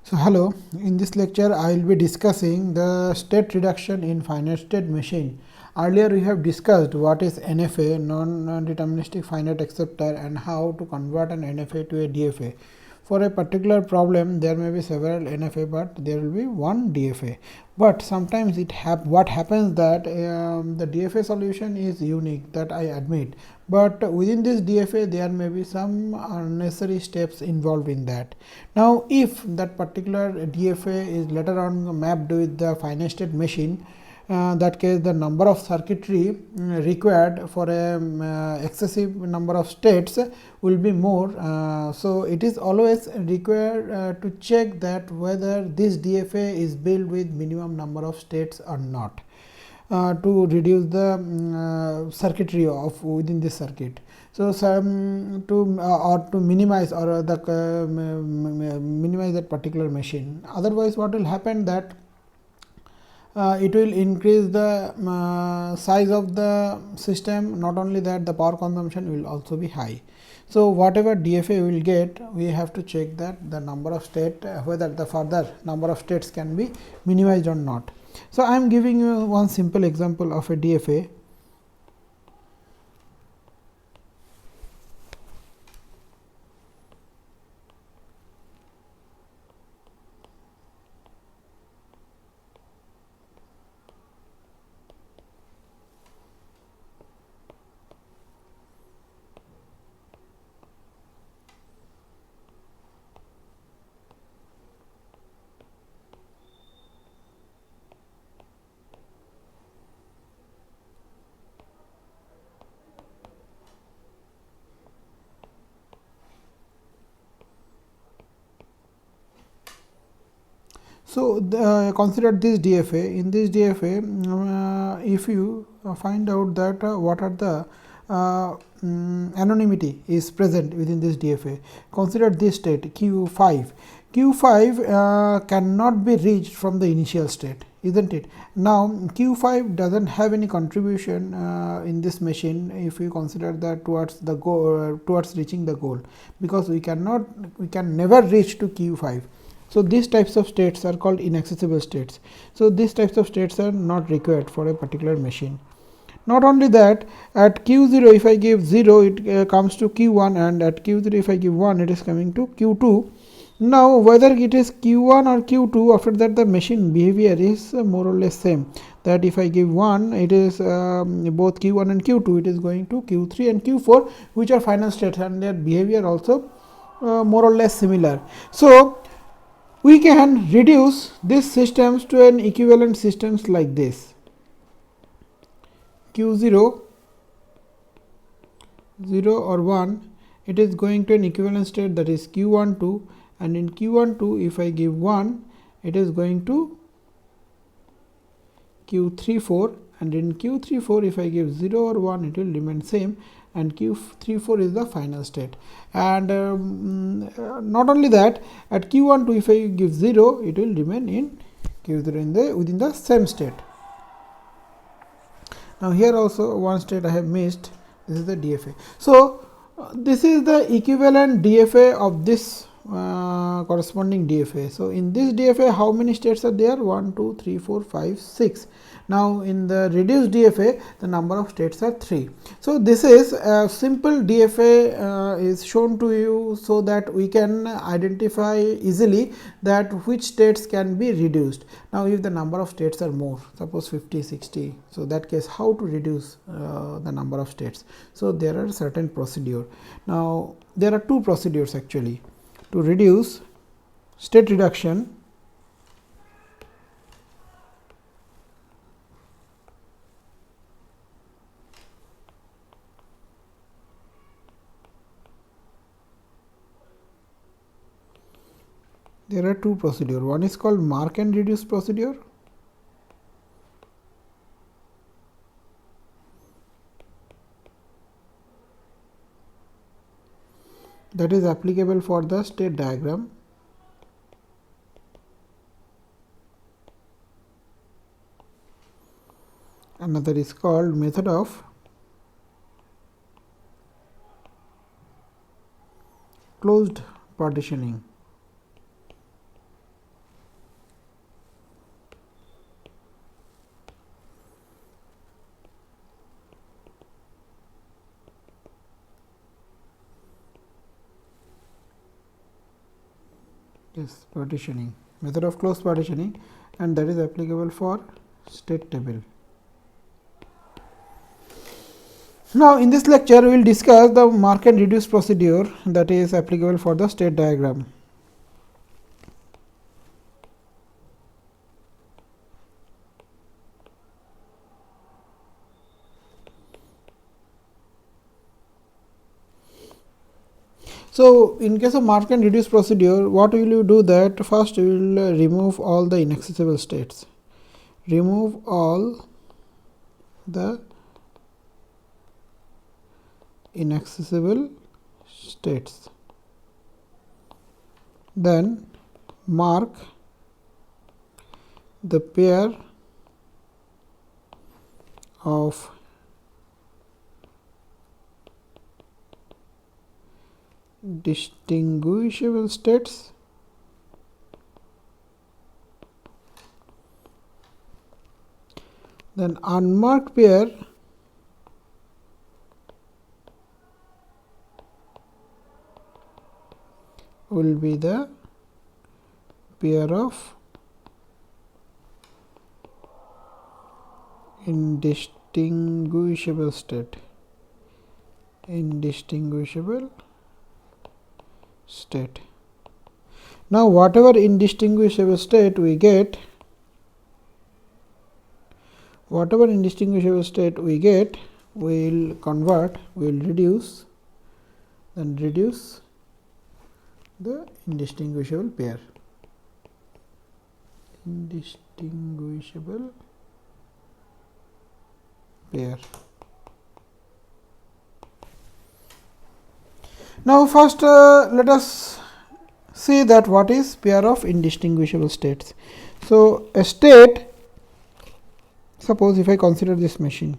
So hello, in this lecture I will be discussing the state reduction in finite state machine. Earlier we have discussed what is NFA, non-deterministic finite acceptor, and how to convert an NFA to a DFA. For a particular problem there may be several NFA, but there will be one DFA. But sometimes what happens that the DFA solution is unique, that I admit, but within this DFA there may be some unnecessary steps involved in that. Now if that particular DFA is later on mapped with the finite state machine, that case the number of circuitry required for a excessive number of states will be more. So it is always required to check that whether this DFA is built with minimum number of states or not, to reduce the circuitry of within this circuit. So some to or to minimize or minimize that particular machine. Otherwise what will happen that it will increase the size of the system. Not only that, the power consumption will also be high. So whatever DFA we will get, we have to check that the number of state, whether the further number of states can be minimized or not. So I am giving you one simple example of a DFA. So consider this DFA. In this DFA, if you find out that what are the anonymity is present within this DFA, consider this state Q5. Q5 cannot be reached from the initial state, isn't it? Now Q5 doesn't have any contribution in this machine if you consider that towards the goal, towards reaching the goal, because we can never reach to Q5. So these types of states are called inaccessible states. So these types of states are not required for a particular machine. Not only that, at Q0 if I give 0, it comes to Q1, and at Q0 if I give 1, it is coming to Q2. Now whether it is Q1 or Q2, after that the machine behavior is more or less same, that if I give 1, it is both Q1 and Q2, it is going to Q3 and Q4, which are final states, and their behavior also more or less similar. So we can reduce these systems to an equivalent systems like this: Q0, 0 or 1, it is going to an equivalent state, that is Q12, and in Q12 if I give 1, it is going to Q34, and in Q34 if I give 0 or 1, it will remain same, and Q34 is the final state. And not only that, at Q12 if I give 0, it will remain in Q0 within the same state. Now here also one state I have missed. This is the DFA. So this is the equivalent DFA of this corresponding DFA. So in this DFA, how many states are there? 1, 2, 3, 4, 5, 6. Now in the reduced DFA, the number of states are 3. So this is a simple DFA is shown to you, so that we can identify easily that which states can be reduced. Now if the number of states are more, suppose 50, 60, so that case how to reduce the number of states? So there are certain procedure. Now there are two procedures actually to reduce state reduction. There are two procedures. One is called mark and reduce procedure. That is applicable for the state diagram. Another is called method of closed partitioning. Yes, partitioning, method of close partitioning, and that is applicable for state table. Now, in this lecture, we will discuss the mark and reduce procedure that is applicable for the state diagram. So, in case of mark and reduce procedure, what will you do that? First, you will remove all the inaccessible states. Remove all the inaccessible states. Then, mark the pair of distinguishable states then unmarked pair will be the pair of indistinguishable state. Now, whatever indistinguishable state we get, we will convert, we will reduce, then reduce the indistinguishable pair. Now, first let us see that what is pair of indistinguishable states. So, a state, suppose if I consider this machine,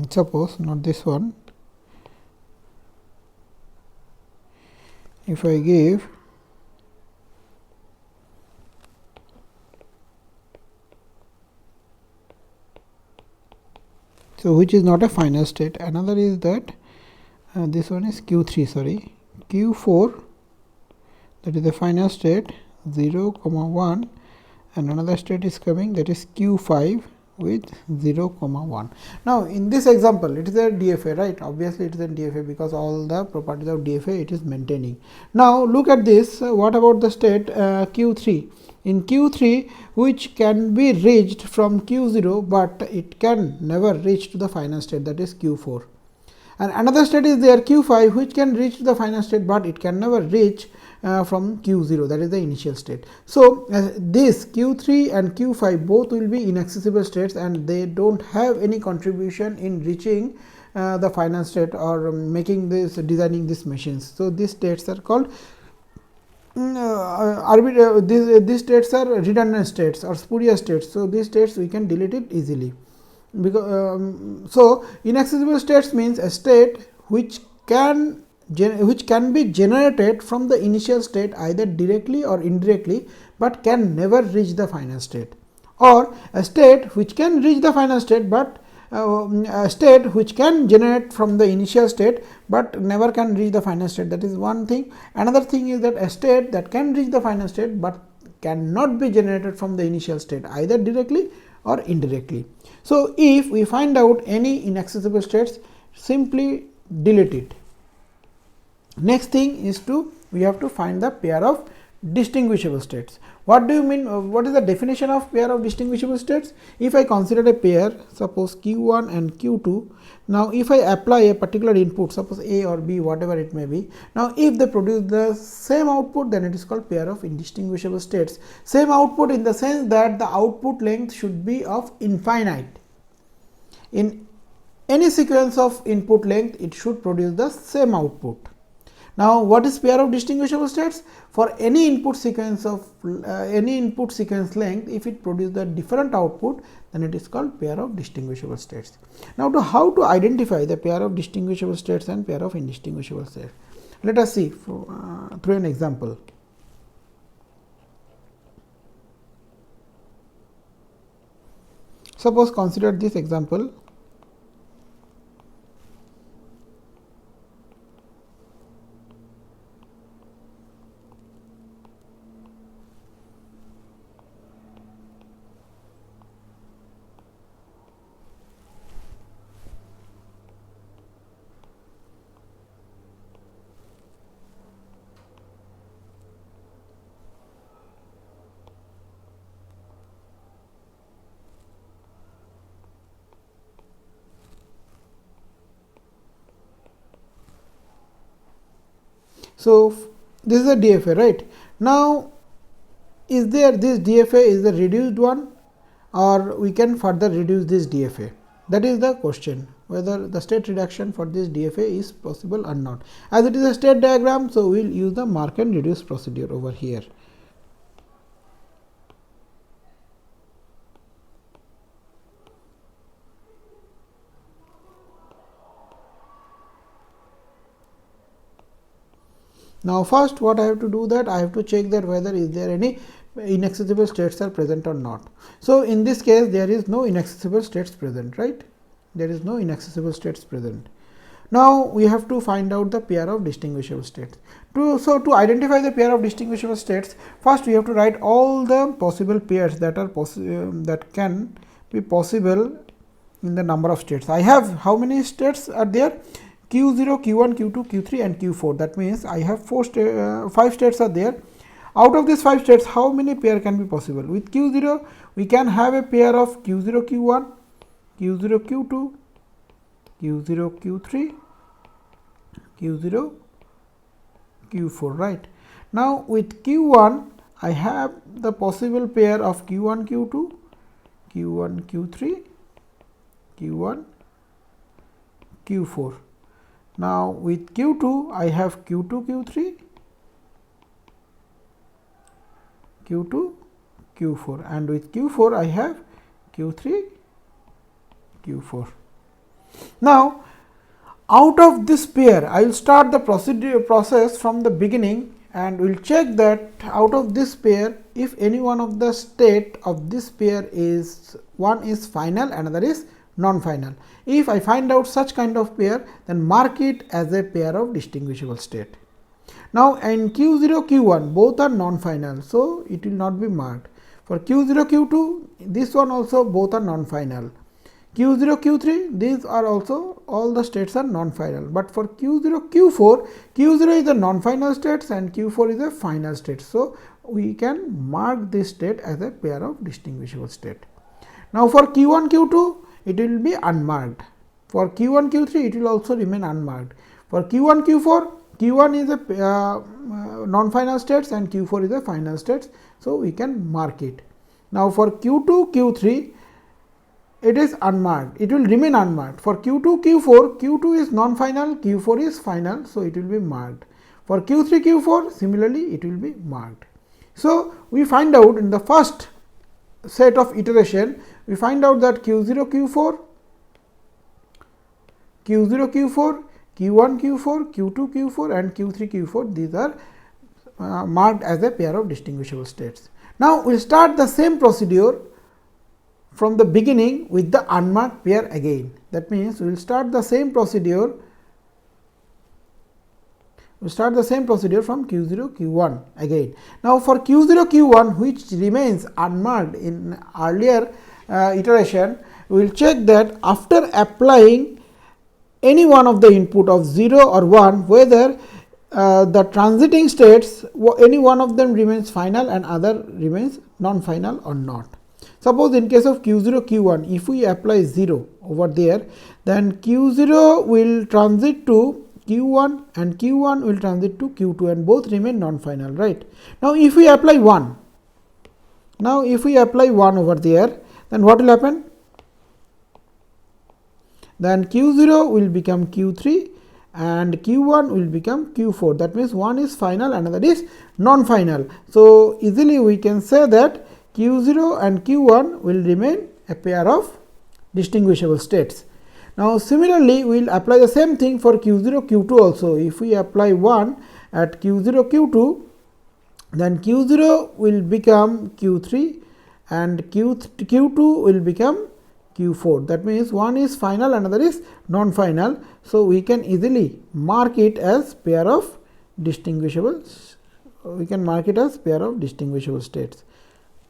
suppose not this one, if I give so which is not a final state, another is that this one is Q3, Q4, that is the final state 0, 1, and another state is coming, that is Q5 with 0, 1. Now, in this example, it is a DFA, right? Obviously, it is a DFA because all the properties of DFA it is maintaining. Now, look at this. What about the state Q3? In Q3, which can be reached from Q0, but it can never reach to the final state, that is Q4. And another state is there Q5, which can reach to the final state, but it can never reach from Q0, that is the initial state. So, this Q3 and Q5 both will be inaccessible states, and they do not have any contribution in reaching the final state or designing these machines. So, these states are called these states are redundant states or spurious states. So, these states we can delete it easily, because so inaccessible states means a state which can be generated from the initial state either directly or indirectly, but can never reach the final state, or a state which can reach the final state, but a state which can generate from the initial state, but never can reach the final state. That is one thing. Another thing is that a state that can reach the final state, but cannot be generated from the initial state either directly or indirectly. So, if we find out any inaccessible states, simply delete it. Next thing is we have to find the pair of distinguishable states. What do you mean? What is the definition of pair of distinguishable states? If I consider a pair, suppose Q1 and Q2. Now, if I apply a particular input, suppose A or B, whatever it may be. Now, if they produce the same output, then it is called pair of indistinguishable states. Same output in the sense that the output length should be of infinite. In any sequence of input length, it should produce the same output. Now, what is pair of distinguishable states? For any input sequence length, if it produces the different output, then it is called pair of distinguishable states. Now, how to identify the pair of distinguishable states and pair of indistinguishable states? Let us see through an example. Suppose consider this example. So, this is a DFA, right? Now, is there this DFA is the reduced one, or we can further reduce this DFA? That is the question, whether the state reduction for this DFA is possible or not. As it is a state diagram, so we will use the mark and reduce procedure over here. Now, first what I have to do, that I have to check that whether is there any inaccessible states are present or not. So, in this case there is no inaccessible states present, right? There is no inaccessible states present. Now, we have to find out the pair of distinguishable states. To identify the pair of distinguishable states, first we have to write all the possible pairs that are that can be possible in the number of states. I have how many states are there? Q0, Q1, Q2, Q3 and Q4. That means, I have 5 states are there. Out of these 5 states, how many pair can be possible? With Q0, we can have a pair of Q0, Q1, Q0, Q2, Q0, Q3, Q0, Q4, right. Now, with Q1, I have the possible pair of Q1, Q2, Q1, Q3, Q1, Q4. Now, with Q2, I have Q2, Q3, Q2, Q4, and with Q4, I have Q3, Q4. Now, out of this pair, I will start the process from the beginning, and we will check that out of this pair, if any one of the state of this pair is one is final, another is non-final. If I find out such kind of pair, then mark it as a pair of distinguishable state. Now, in Q0, Q1 both are non-final, so it will not be marked. For Q0, Q2, this one also both are non-final. Q0, Q3, these are also all the states are non-final, but for Q0, Q4, Q0 is a non-final states and Q4 is a final state. So, we can mark this state as a pair of distinguishable state. Now, for Q1, Q2, it will be unmarked. For Q1, Q3, it will also remain unmarked. For Q1, Q4, Q1 is a non-final states and Q4 is a final states. So, we can mark it. Now, for Q2, Q3, it is unmarked. It will remain unmarked. For Q2, Q4, Q2 is non-final, Q4 is final. So, it will be marked. For Q3, Q4, similarly, it will be marked. So, we find out in the first set of iteration, we find out that Q0, Q4, Q0, Q4, Q1, Q4, Q2, Q4 and Q3, Q4, these are marked as a pair of distinguishable states. Now, we will start the same procedure from the beginning with the unmarked pair again. That means, we will start the same procedure. We start the same procedure from Q0, Q1 again. Now, for Q0, Q1 which remains unmarked in earlier iteration, we will check that after applying any one of the input of 0 or 1, whether the transiting states, any one of them remains final and other remains non-final or not. Suppose in case of Q0, Q1, if we apply 0 over there, then Q0 will transit to Q1 and Q1 will transit to Q2 and both remain non-final, right. Now, if we apply 1, over there, then what will happen? Then Q0 will become Q3 and Q1 will become Q4. That means one is final, another is non-final. So easily we can say that Q0 and Q1 will remain a pair of distinguishable states. Now similarly, we will apply the same thing for Q0, Q2 also. If we apply 1 at Q0, Q2, then Q0 will become Q3 and Q2 will become Q4. That means one is final, another is non-final. So we can easily mark it as pair of distinguishable. We can mark it as pair of distinguishable states.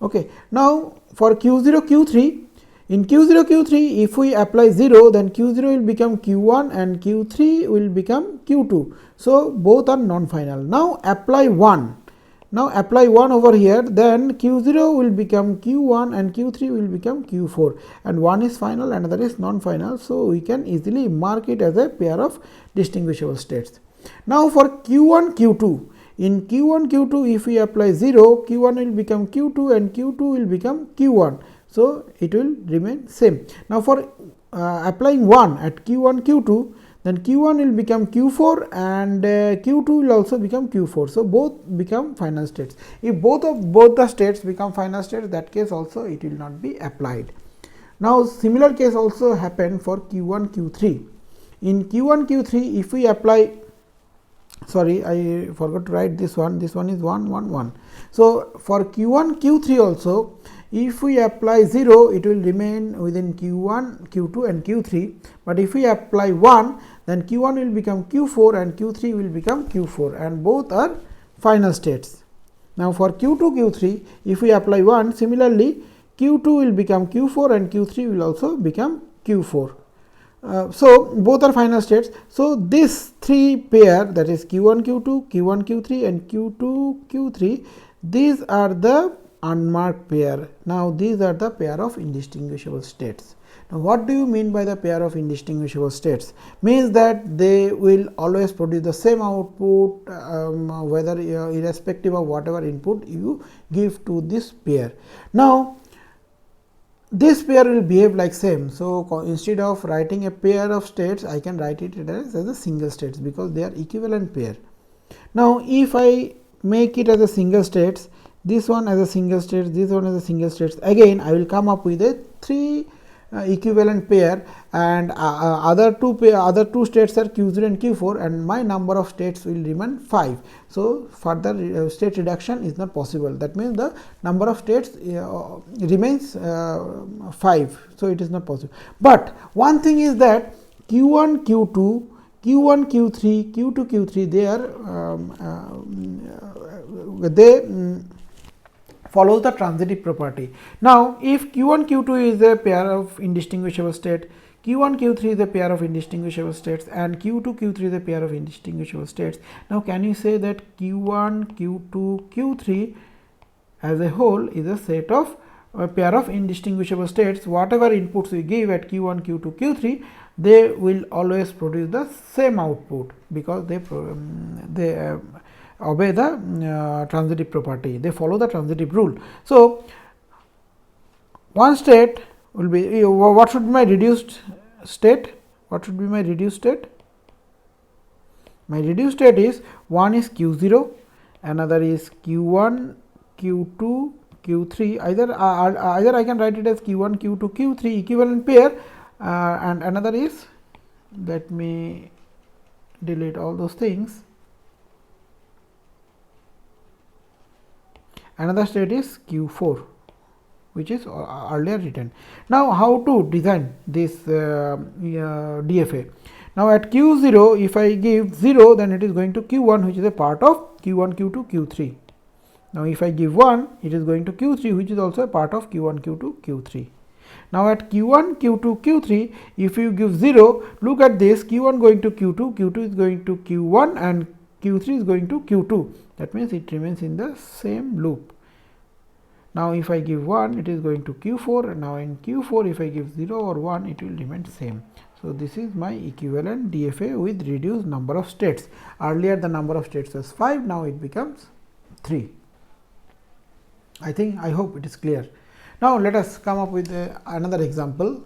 Okay. Now for Q0, Q3, in Q0, Q3, if we apply 0, then Q0 will become Q1 and Q3 will become Q2. So both are non-final. Now apply 1. Now apply 1 over here, then Q0 will become Q1 and Q3 will become Q4, and one is final, another is non-final. So we can easily mark it as a pair of distinguishable states. Now for Q1, Q2, in Q1, Q2, if we apply 0, Q1 will become Q2 and Q2 will become Q1. So it will remain same. Now for applying 1 at Q1, Q2, then Q1 will become Q4 and Q2 will also become Q4. So both become final states. If both the states become final states, that case also it will not be applied. Now similar case also happened for Q1, Q3. In Q1, Q3, if we apply, sorry, I forgot to write this one. This one is 1, 1, 1. So for Q1, Q3 also, if we apply 0, it will remain within Q1, Q2 and Q3, but if we apply 1, then Q1 will become Q4 and Q3 will become Q4, and both are final states. Now for Q2, Q3, if we apply 1, similarly Q2 will become Q4 and Q3 will also become Q4. So both are final states. So this three pair, that is Q1, Q2, Q1, Q3 and Q2, Q3, these are the unmarked pair. Now these are the pair of indistinguishable states. Now what do you mean by the pair of indistinguishable states? Means that they will always produce the same output, whether irrespective of whatever input you give to this pair. Now this pair will behave like same. So instead of writing a pair of states, I can write it as a single states, because they are equivalent pair. Now if I make it as a single states, this one as a single state, this one as a single states, again I will come up with a three equivalent pair, and other two states are Q0 and Q4, and my number of states will remain 5. So further state reduction is not possible. That means the number of states remains 5. So it is not possible. But one thing is that Q1, Q2, Q1, Q3, Q2, Q3, they follows the transitive property. Now if Q1, Q2 is a pair of indistinguishable state, Q1, Q3 is a pair of indistinguishable states, and Q2, Q3 is a pair of indistinguishable states. Now can you say that Q1, Q2, Q3 as a whole is a set of a pair of indistinguishable states? Whatever inputs we give at Q1, Q2, Q3, they will always produce the same output, because they obey the transitive property, they follow the transitive rule. So one state will be, what should be my reduced state? What should be my reduced state? My reduced state is, one is Q0, another is Q1, Q2, Q3. Either I can write it as Q1, Q2, Q3 equivalent pair, and another is, let me delete all those things. Another state is Q4, which is earlier written. Now how to design this DFA? Now at Q0, if I give 0, then it is going to Q1, which is a part of Q1, Q2, Q3. Now if I give 1, it is going to Q3, which is also a part of Q1, Q2, Q3. Now at Q1, Q2, Q3, if you give 0, look at this, Q1 going to Q2, Q2 is going to Q1 and Q3 is going to Q2. That means it remains in the same loop. Now if I give 1, it is going to Q4, and now in Q4 if I give 0 or 1, it will remain same. So this is my equivalent DFA with reduced number of states. Earlier the number of states was 5, now it becomes 3. I hope it is clear. Now let us come up with another example.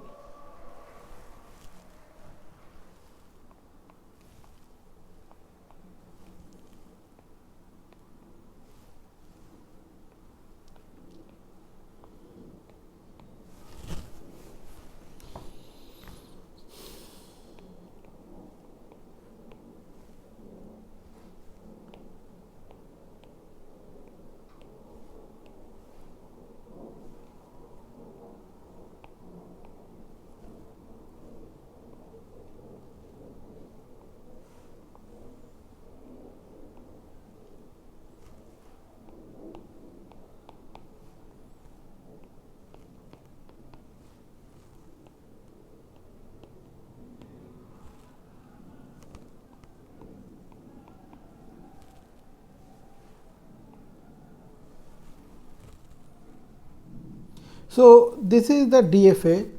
So, this is the DFA.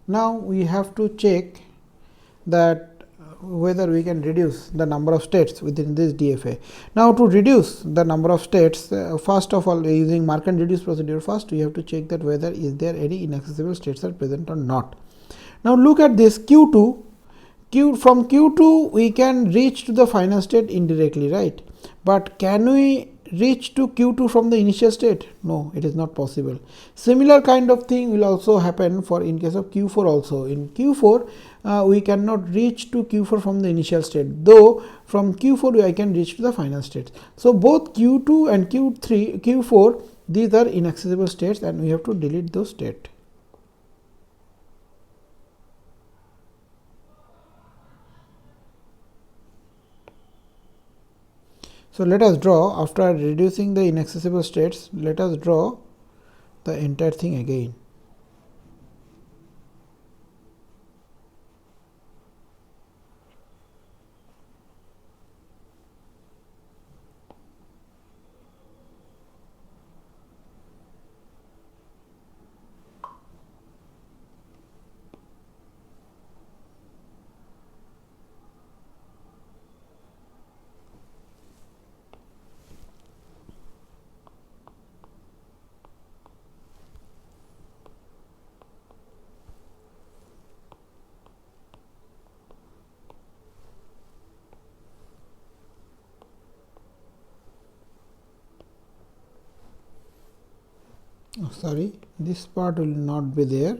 Now, we have to check that whether we can reduce the number of states within this DFA. Now, to reduce the number of states, first of all, using mark and reduce procedure, first we have to check that whether is there any inaccessible states are present or not. Now, look at this Q2. From Q2 we can reach to the final state indirectly, right? But can we reach to Q2 from the initial state? No, it is not possible. Similar kind of thing will also happen for in case of Q4 also. In Q4 we cannot reach to Q4 from the initial state, though from Q4 I can reach to the final state. So, both Q2 and Q4 these are inaccessible states and we have to delete those states. So, let us draw, after reducing the inaccessible states, let us draw the entire thing again. Oh, sorry, this part will not be there.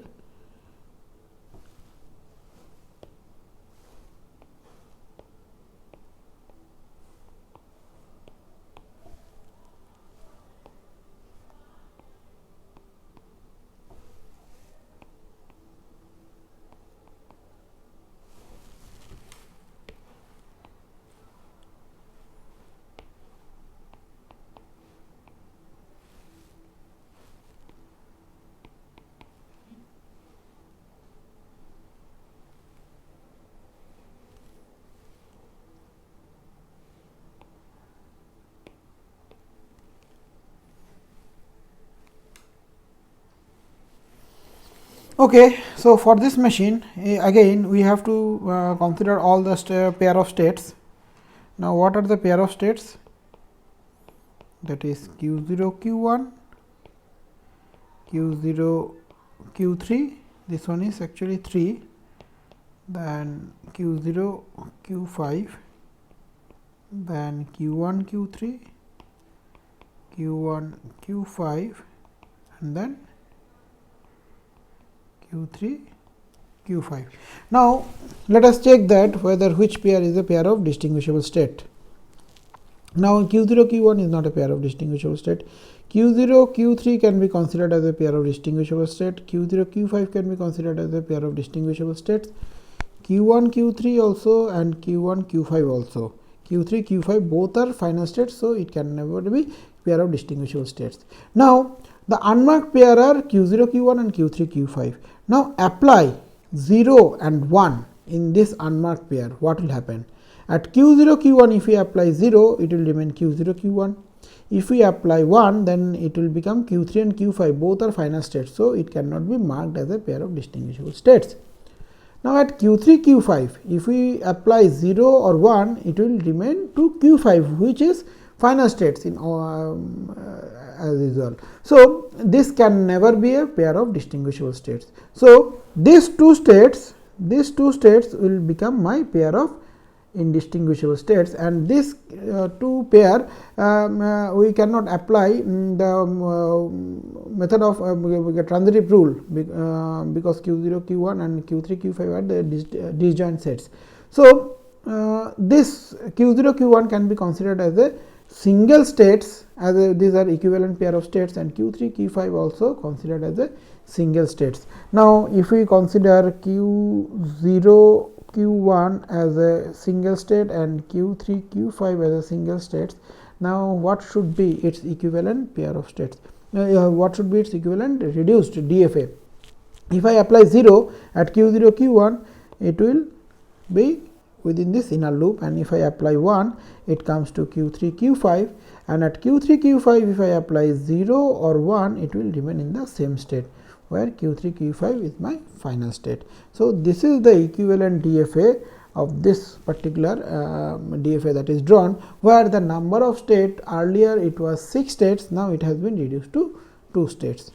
Okay, so for this machine again we have to consider all the pair of states. Now, what are the pair of states? That is Q0 Q1, Q0 Q3, this one is actually 3, then Q0 Q5, then Q1 Q3, Q1 Q5 and then Q3 Q5. Now, let us check that whether which pair is a pair of distinguishable state. Now, Q0 Q1 is not a pair of distinguishable state. Q0 Q3 can be considered as a pair of distinguishable state. Q0 Q5 can be considered as a pair of distinguishable states. Q1 Q3 also and Q1 Q5 also. Q3 Q5 both are final states, so it can never be pair of distinguishable states. Now, the unmarked pair are Q0 Q1 and Q3 Q5. Now, apply 0 and 1 in this unmarked pair. What will happen? At Q0 Q1, if we apply 0, it will remain Q0 Q1. If we apply 1, then it will become Q3 and Q5, both are final states. So, it cannot be marked as a pair of distinguishable states. Now, at Q3 Q5, if we apply 0 or 1, it will remain to Q5, which is final states in as usual. So, this can never be a pair of distinguishable states. So, these two states will become my pair of indistinguishable states, and this two pair we cannot apply the method of transitive rule because Q0 Q1 and Q3 Q5 are the disjoint sets. So, this Q0 Q1 can be considered as a single states, as these are equivalent pair of states, and Q3 Q5 also considered as a single states. Now, if we consider Q0 Q1 as a single state and Q3 Q5 as a single states, now what should be its equivalent pair of states? What should be its equivalent reduced DFA? If I apply 0 at Q0 Q1, it will be within this inner loop, and if I apply 1, it comes to Q3 Q5, and at Q3 Q5 if I apply 0 or 1, it will remain in the same state, where Q3 Q5 is my final state. So this is the equivalent DFA of this particular DFA that is drawn, where the number of state, earlier it was 6 states, now it has been reduced to 2 states.